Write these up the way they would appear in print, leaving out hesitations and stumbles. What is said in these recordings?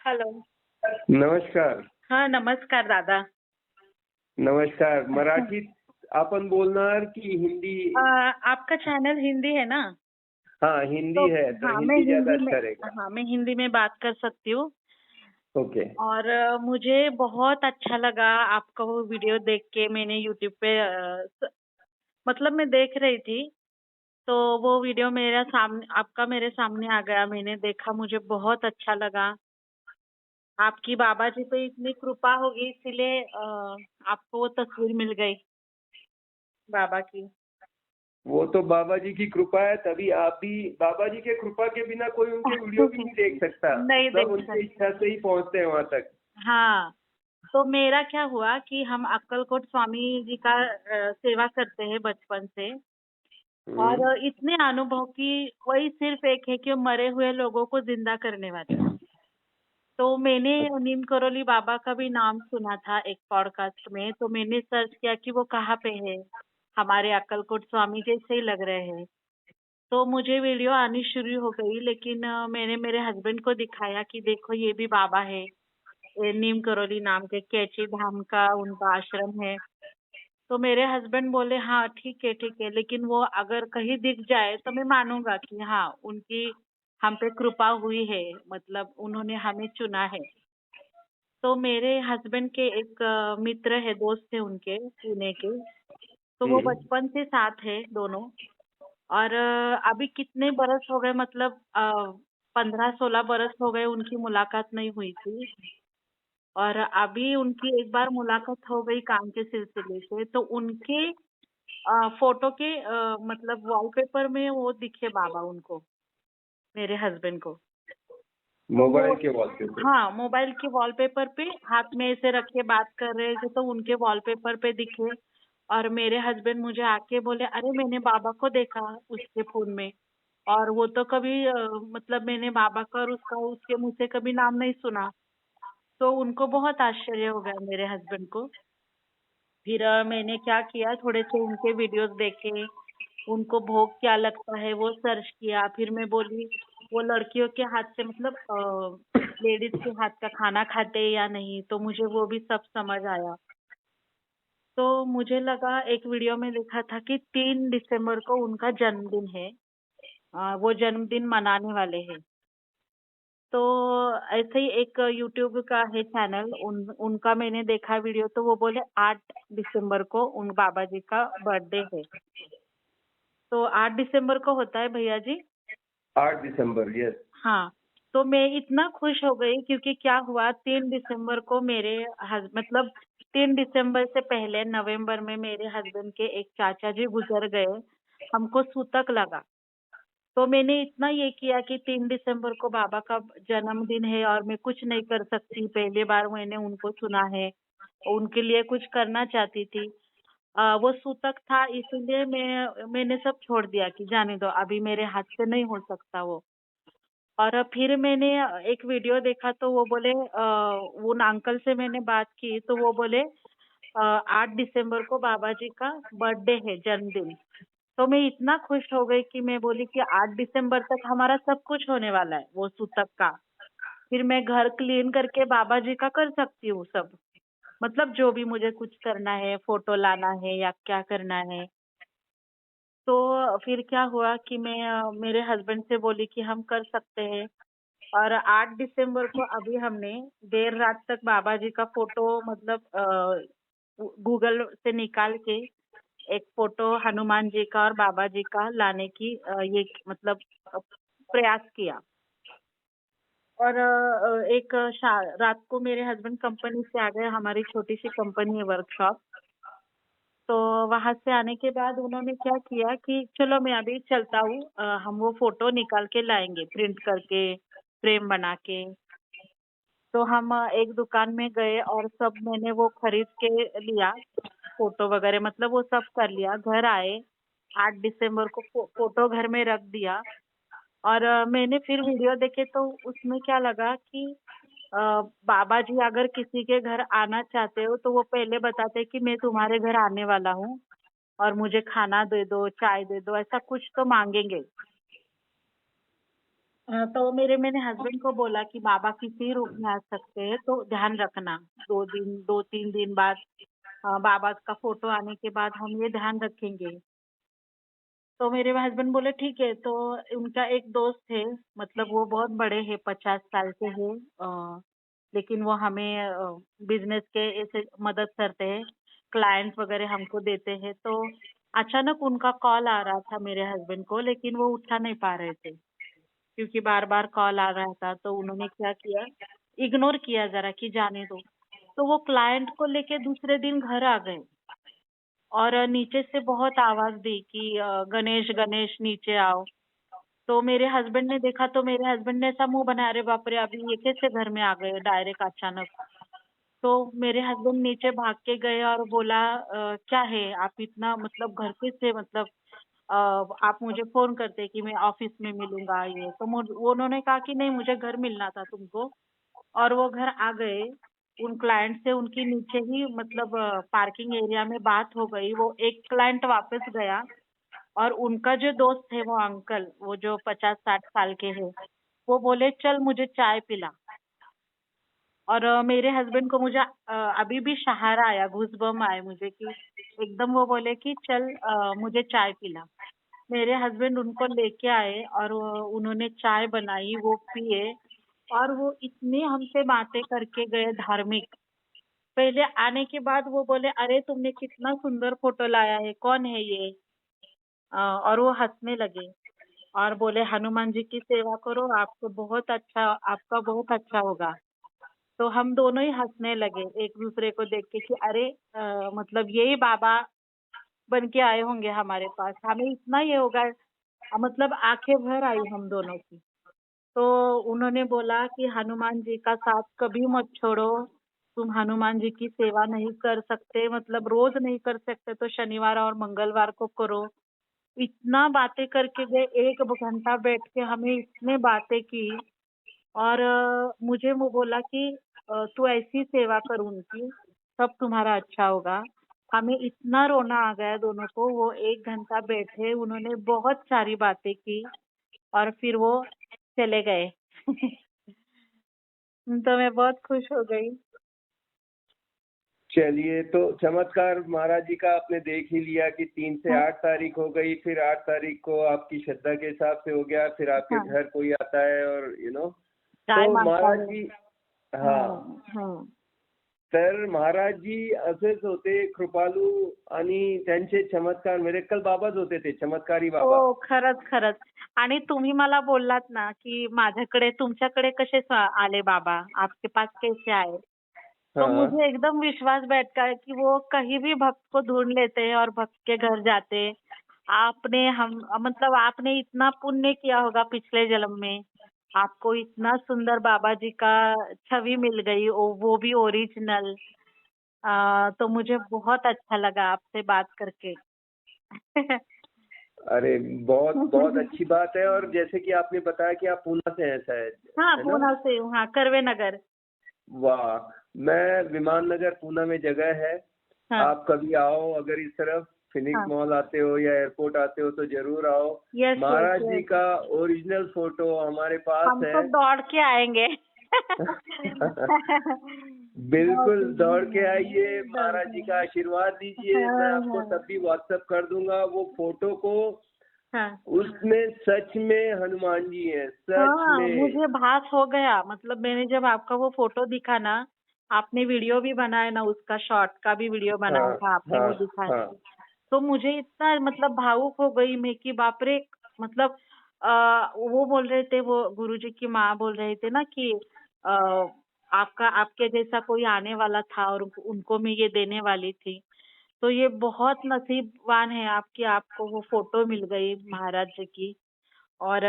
Hello. नमस्कार. हा, नमस्कार दादा. नमस्कार. मराठीत आपण बोलणार की हिंदी? आपका चैनल हिंदी है ना? हाँ, हिंदी तो है तो हाँ, मैं हिंदी ज्यादा हिंदी में अच्छा रहेगा। हाँ, मैं हिंदी में बात कर सकती हूँ। ओके। और मुझे बहुत अच्छा लगा आपका वो वीडियो देख के। मैंने यूट्यूब पे मतलब मैं देख रही थी, तो वो वीडियो मेरा सामने आपका मेरे सामने आ गया। मैंने देखा, मुझे बहुत अच्छा लगा। आपकी बाबा जी पे इतनी कृपा होगी, इसीलिए आपको वो तस्वीर मिल गई बाबा की। वो तो बाबा जी की कृपा है, तभी आप भी बाबा जी के कृपा के बिना कोई उनके वीडियो भी नहीं देख सकता। नहीं सब देख उनकी सकते। इच्छा से ही पहुंचते हैं वहां तक। हाँ, तो मेरा क्या हुआ कि हम अक्कलकोट स्वामी जी का सेवा करते हैं बचपन से। हम्म। और इतने अनुभव की वही सिर्फ एक है कि वो मरे हुए लोगों को जिंदा करने वाले। तो मैंने नीम करोली बाबा का भी नाम सुना था एक पॉडकास्ट में, तो मैंने सर्च किया कि वो कहाँ पे है। हमारे अक्कलकोट स्वामी जैसे ही लग रहे हैं। तो मुझे वीडियो आनी शुरू हो गई, लेकिन मैंने मेरे हस्बैंड को दिखाया कि देखो ये भी बाबा है। ये नीम करोली नाम के कैची धाम का उनका आश्रम है। तो मेरे हस्बैंड बोले हाँ ठीक है, लेकिन वो अगर कहीं दिख जाए तो मैं मानूंगा कि हाँ उनकी हम पे कृपा हुई है, मतलब उन्होंने हमें चुना है। तो मेरे हस्बैंड के एक मित्र है, दोस्त है उनके पुणे के। तो वो हम्म। बचपन से साथ है दोनों। और अभी कितने बरस हो गए, मतलब 15-16 बरस हो गए उनकी मुलाकात नहीं हुई थी। और अभी उनकी एक बार मुलाकात हो गई काम के सिलसिले से, तो उनके फोटो के मतलब वॉलपेपर में वो दिखे बाबा उनको, मेरे हस्बैंड को। तो वो मोबाइल के वॉलपेपर। हाँ, मोबाइल के वॉलपेपर पे हाथ में ऐसे रख के बात कर रहे थे, तो उनके वॉलपेपर पे दिखे। और मेरे हस्बैंड मुझे आके बोले, अरे मैंने बाबा को देखा उसके फोन में। और वो तो कभी मतलब मैंने बाबा का और उसका उसके मुंह से कभी नाम नहीं सुना। तो उनको बहुत आश्चर्य हो गया मेरे हस्बैंड को। फिर मैंने क्या किया, थोड़े से उनके वीडियोस देखे। उनको भोग क्या लगता है वो सर्च किया। फिर मैं बोली वो लड़कियों के हाथ से, मतलब लेडीज के हाथ का खाना खाते हैं या नहीं, तो मुझे वो भी सब समझ आया। तो मुझे लगा, एक वीडियो में देखा था कि 3 दिसंबर को उनका जन्मदिन है। वो जन्मदिन मनाने वाले हैं। तो ऐसे ही एक यूट्यूब का है चैनल, उनका मैंने देखा वीडियो, तो वो बोले 8 दिसंबर को उन बाबा जी का बर्थडे है। तो 8 दिसंबर को होता है भैया जी। 8 दिसंबर, यस। हाँ, तो मैं इतना खुश हो गई, क्योंकि क्या हुआ 3 दिसंबर को मेरे मतलब 3 दिसंबर से पहले नवंबर में मेरे हस्बैंड के एक चाचा जी गुजर गए। हमको सूतक लगा। तो मैंने इतना ये किया कि 3 दिसंबर को बाबा का जन्मदिन है और मैं कुछ नहीं कर सकती, पहली बार मैंने उनको सुना है। उनके लिए कुछ करना चाहती थी। वो सूतक था, इसलिए मैंने सब छोड़ दिया कि जाने दो, अभी मेरे हाथ से नहीं हो सकता वो। और फिर मैंने एक वीडियो देखा, तो वो बोले उन अंकल से मैंने बात की, तो वो बोले 8 दिसंबर को बाबा जी का बर्थडे है, जन्मदिन। तो मैं इतना खुश हो गई कि मैं बोली कि 8 दिसंबर तक हमारा सब कुछ होने वाला है वो सूतक का। फिर मैं घर क्लीन करके बाबा जी का कर सकती हूँ सब। मतलब जो भी मुझे कुछ करना है, फोटो लाना है या क्या करना है। तो फिर क्या हुआ कि मैं मेरे हस्बैंड से बोली कि हम कर सकते हैं। और 8 दिसंबर को अभी हमने देर रात तक बाबा जी का फोटो, मतलब गूगल से निकाल के एक फोटो हनुमान जी का और बाबा जी का लाने की ये मतलब प्रयास किया। और एक रात को मेरे हस्बैंड कंपनी से आ गए। हमारी छोटी सी कंपनी है, वर्कशॉप। तो वहां से आने के बाद उन्होंने क्या किया कि चलो मैं अभी चलता हूँ, हम वो फोटो निकाल के लाएंगे प्रिंट करके, फ्रेम बना के। तो हम एक दुकान में गए और सब मैंने वो खरीद के लिया, फोटो वगैरह, मतलब वो सब कर लिया। घर आए, 8 दिसंबर को फोटो घर में रख दिया। और मैंने फिर वीडियो देखे, तो उसमें क्या लगा कि अ, बाबा जी अगर किसी के घर आना चाहते हो, तो वो पहले बताते हैं कि मैं तुम्हारे घर आने वाला हूँ और मुझे खाना दे दो, चाय दे दो, ऐसा कुछ तो मांगेंगे। तो मैंने हस्बैंड को बोला कि बाबा किसी रूप में आ सकते हैं तो ध्यान रखना, 2-3 दिन बाद बाबा का फोटो आने के बाद हम ये ध्यान रखेंगे। तो मेरे हस्बैंड बोले ठीक है। तो उनका एक दोस्त है, मतलब वो बहुत बड़े हैं, 50 साल के हैं। लेकिन वो हमें बिजनेस के ऐसे मदद करते हैं, क्लाइंट वगैरह हमको देते हैं। तो अचानक उनका कॉल आ रहा था मेरे हस्बैंड को, लेकिन वो उठा नहीं पा रहे थे क्योंकि बार बार कॉल आ रहा था। तो उन्होंने क्या किया, इग्नोर किया जरा कि जाने दो। तो वो क्लाइंट को लेके दूसरे दिन घर आ गए और नीचे से बहुत आवाज दी कि गणेश गणेश नीचे आओ। तो मेरे हस्बैंड ने देखा तो मेरे हस्बैंड ने ऐसा मुंह बनाया, अरे बाप रे अभी ये कैसे घर में आ गए डायरेक्ट अचानक। तो मेरे हस्बैंड नीचे भाग के गए और बोला क्या है आप इतना मतलब घर पे से मतलब अ, आप मुझे फोन करते कि मैं ऑफिस में मिलूंगा ये। तो उन्होंने कहा कि नहीं मुझे घर मिलना था तुमको। और वो घर आ गए। उन क्लाइंट से उनकी नीचे ही मतलब पार्किंग एरिया में बात हो गई। वो एक क्लाइंट वापस गया और उनका जो दोस्त है वो अंकल, वो जो 50-60 साल के हैं, वो बोले चल मुझे चाय पिला। और मेरे हस्बैंड को मुझे अभी भी सहारा आया, घूसबम आए मुझे कि एकदम वो बोले कि चल मुझे चाय पिला। मेरे हस्बैंड उनको लेके आए और उन्होंने चाय बनाई, वो पिए। और वो इतने हमसे बातें करके गए धार्मिक। पहले आने के बाद वो बोले अरे तुमने कितना सुंदर फोटो लाया है, कौन है ये? और वो हंसने लगे और बोले हनुमान जी की सेवा करो, आपको बहुत अच्छा, आपका बहुत अच्छा होगा। तो हम दोनों ही हंसने लगे एक दूसरे को देख के कि अरे मतलब यही बाबा बन के आए होंगे हमारे पास, हमें इतना ये होगा। मतलब आंखें भर आई हम दोनों की। तो उन्होंने बोला कि हनुमान जी का साथ कभी मत छोड़ो। तुम हनुमान जी की सेवा नहीं कर सकते, मतलब रोज नहीं कर सकते तो शनिवार और मंगलवार को करो। इतना बातें करके गए, 1 घंटा बैठ के हमें इतने बातें की। और मुझे वो बोला कि तू ऐसी सेवा कर उनकी, सब तुम्हारा अच्छा होगा। हमें इतना रोना आ गया दोनों को। वो 1 घंटा बैठे, उन्होंने बहुत सारी बातें की और फिर वो चले गए। तो मैं बहुत खुश हो गई। चलिए, तो चमत्कार महाराज जी का आपने देख ही लिया कि 3 से हाँ 8 तारीख हो गई, फिर 8 तारीख को आपकी श्रद्धा के हिसाब से हो गया, फिर आपके हाँ, घर कोई आता है और चाय तो मांगता महाराज है। जी, हाँ, हम्म, हम्म। तर महाराज जी असेच होते कृपालू आणि त्यांचे चमत्कार मिरेकल बाबाच होते, ते चमत्कारी बाबा. हो, खरंच, खरंच. आणि तुम्ही मला बोललात ना, की माझ्याकडे तुमच्याकडे कसे आले बाबा, आपके पास कैसे आए? तो हाँ. मुझे एकदम विश्वास बैठ गया कि वो कहीं भी भक्त को ढूंढ लेते हैं और भक्त के घर जाते हैं। आपने हम मतलब आपने इतना पुण्य किया होगा पिछले जन्म में, आपको इतना सुंदर बाबा जी का छवि मिल गई, वो भी ओरिजिनल। तो मुझे बहुत अच्छा लगा आपसे बात करके। अरे बहुत बहुत अच्छी बात है, और जैसे कि आपने बताया कि आप पूना से हैं शायद, हाँ, है ना? पूना से हूँ, हाँ, कर्वे नगर। वाह, मैं विमान नगर पूना में जगह है, हाँ, आप कभी आओ, अगर इस तरफ फिनिक्स हाँ। मॉल आते हो या एयरपोर्ट आते हो तो जरूर आओ। यस, यस, महाराज जी यस। का ओरिजिनल फोटो हमारे पास हम है। तो दौड़ के आएंगे। बहुत बिल्कुल दौड़ के आइए, दौड़ महाराज के जी का आशीर्वाद दीजिए, मैं हाँ, आपको हाँ, तब भी व्हाट्सएप कर दूंगा वो फोटो को। हाँ। उसमें सच में हनुमान जी हैं, सच हाँ, में। मुझे भास हो गया, मतलब मैंने जब आपका वो फोटो दिखा ना, आपने वीडियो भी बनाया ना, उसका शॉर्ट का भी वीडियो बनाया हाँ, था आपने, हाँ, वो दिखाया। हाँ। तो मुझे इतना मतलब भावुक हो गई मैं कि बाप रे। मतलब वो बोल रहे थे, वो गुरुजी की माँ बोल रहे थे ना कि आ, आपका आपके जैसा कोई आने वाला था और उनको मैं ये देने वाली थी। तो ये बहुत नसीबवान है आपकी, आपको वो फोटो मिल गई महाराज जी की। और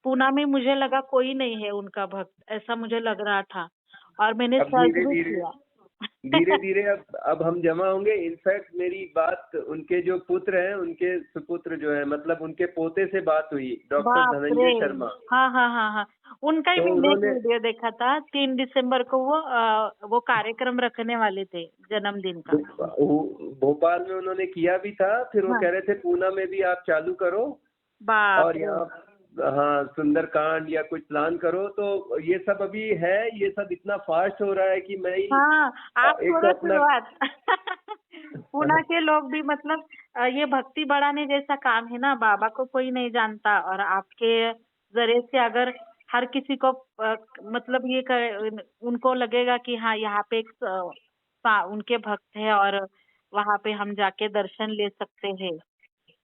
पूना में मुझे लगा कोई नहीं है उनका भक्त, ऐसा मुझे लग रहा था। और मैंने अब सर्च धीरे भी धीरे किया। धीरे धीरे अब हम जमा होंगे। इनफैक्ट मेरी बात उनके जो पुत्र हैं, उनके सुपुत्र जो है, मतलब उनके पोते से बात हुई, डॉक्टर बाप रे। धनंजय शर्मा। हाँ, हाँ, हाँ, हाँ। उनका ही तो मैंने एक उन्होंने वीडियो देखा था, 3 दिसंबर को वो कार्यक्रम रखने वाले थे जन्मदिन का। भोपाल में उन्होंने किया भी था, फिर वो हाँ। कह रहे थे पूना में भी आप चालू करो। बाप और रे। हाँ सुंदरकांड या कुछ प्लान करो, तो ये सब अभी है, ये सब इतना फास्ट हो रहा है कि मैं ही हाँ, आप एक थोड़ा तो अपना शुरुआत पुणे के लोग भी मतलब ये भक्ति बढ़ाने जैसा काम है ना, बाबा को कोई नहीं जानता और आपके जरिए से अगर हर किसी को मतलब उनको लगेगा कि हाँ यहाँ पे उनके भक्त है और वहाँ पे हम जाके दर्शन ले सकते हैं,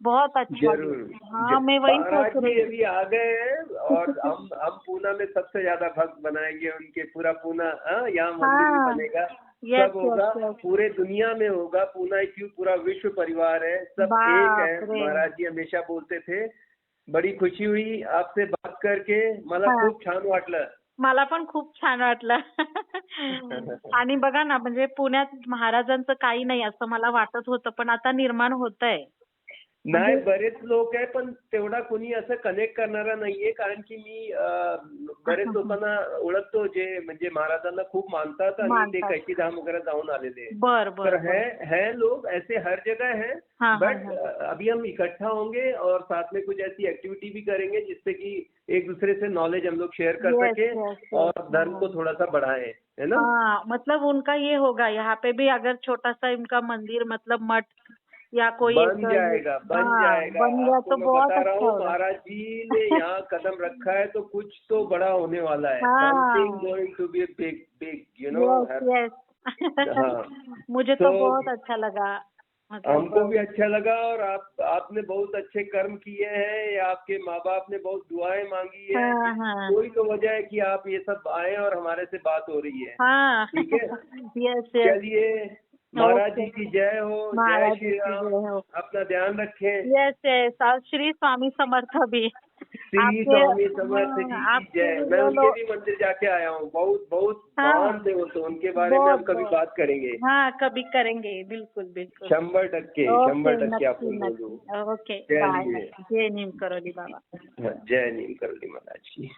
बहुत अच्छा है। जरूर हाँ, मैं वही महाराज सोच जी रही अभी आ गए हैं और हम पूना में सबसे ज्यादा भक्त बनाएंगे उनके, पूरा पूना, यहाँ मंदिर भी हाँ, बनेगा, यस सब होगा, यस यस, पूरे दुनिया में होगा। पूना क्यों, पूरा विश्व परिवार है, सब एक है, बाप रे, महाराज जी हमेशा बोलते थे। बड़ी खुशी हुई आपसे बात करके, मला हाँ, खूप छान वाटलं। मला पण खूप छान वाटलं. आणि बघा ना, म्हणजे पुण्यात महाराजांचं काही नाही असं मला वाटत होतं, पण आता निर्माण होतंय. नाही, म्हणजे बरेच लोक आहे, पण तेवढा कोणी असं कनेक्ट करणारा नाहीये, कारण की मी बरेच लोकांना ओळखतो जे म्हणजे महाराजांना खूप मानतात आणि ते मानतात. कैची धाम वगैरह जाऊन आलेले हैं। बर तर बर बर. है लोग ऐसे हर जगह हैं, हाँ हाँ बट हाँ. अभी हम इकट्ठा होंगे और साथ में कुछ ऐसी एक्टिविटी भी करेंगे जिससे कि एक दूसरे से नॉलेज हम लोग शेयर कर यस सके यस यस. और धर्म को थोड़ा सा बढ़ाएं, है ना। हाँ, मतलब उनका ये होगा यहाँ पे भी अगर छोटा सा इनका मंदिर मतलब मठ या कोई एक बन जाएगा, बन हाँ जाएगा। बन गया आपको तो मैं बहुत बता रहा अच्छा हूँ, होगा. महाराज जी ने यहाँ कदम रखा है तो कुछ तो बड़ा होने वाला है। हाँ. Something going to be big big, you know. Yes yes. हाँ, मुझे तो तो बहुत अच्छा लगा, हमको मतलब भी अच्छा लगा, और आपने बहुत अच्छे कर्म किए हैं, या आपके माँ बाप ने बहुत दुआएं मांगी है, हाँ हाँ कोई तो वजह है कि आप ये सब आए और हमारे से बात हो रही है। हाँ. ठीक है, यस यस. चलिए, महाराज ओके, जी की जय हो, जय महाराज जी श्री की राम। जय हो. अपना ध्यान रखें। यस यस, और श्री स्वामी समर्थ भी श्री आपके, स्वामी समर्थ जी की आपके जय। भी मैं जो उनके लोग, भी मंदिर जाके आया हूँ, बहुत बहुत हाँ महान थे वो तो, उनके बारे में हम बहुत कभी बहुत, बात करेंगे। हाँ कभी करेंगे, बिल्कुल बिल्कुल. 100% ओके, 100% नक्की आपको बोलूँ। नक्की. Okay, bye. चलिए, जय नीम करोली बाबा. जय नीम करोली महाराज की।